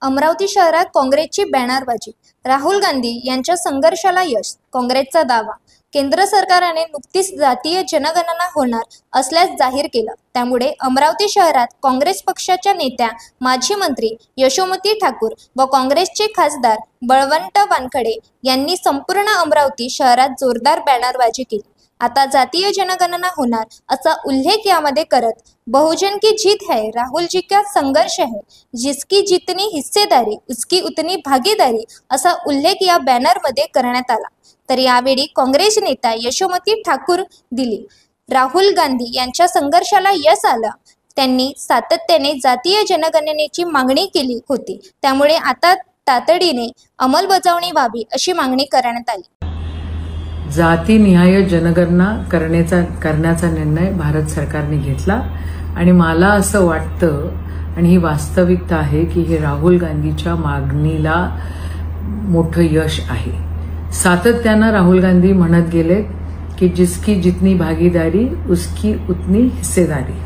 अमरावती शहरात काँग्रेसची बॅनरबाजी, राहुल गांधी यांच्या संघर्षाला यश, काँग्रेसचा दावा। केंद्र सरकारने नुकतीच जातीय जनगणना होणार असल्यास जाहीर केलं। त्यामुळे अमरावती शहरात काँग्रेस पक्षाच्या नेत्या, माजी मंत्री यशोमती ठाकूर व काँग्रेसचे खासदार बळवंत वानखडे यांनी संपूर्ण अमरावती शहरात जोरदार बॅनरबाजी केली। आता जातीय जनगणना होणार असा उल्लेख यामध्ये करत बहुजन की जीत है, राहुल जी का संघर्ष है, जिसकी जितनी हिस्सेदारी उसकी उतनी भागीदारी असा उल्लेख या बॅनरमध्ये करण्यात आला। तर यावेळी काँग्रेस नेता यशोमती ठाकूर दिली। राहुल गांधी यांच्या संघर्षाला यश आलं। त्यांनी सातत्याने जातीय जनगणनेची मागणी केली होती, त्यामुळे आता तातडीने अंमलबजावणी व्हावी अशी मागणी करण्यात आली। जातीनिहाय जनगणना करण्याचा निर्णय भारत सरकारने घेतला आणि मला असं वाटतं आणि ही वास्तविकता आहे की हे राहुल गांधीच्या मागणीला मोठं यश आहे। सातत्यानं राहुल गांधी म्हणत गेले की जिसकी जितनी भागीदारी उसकी उतनी हिस्सेदारी।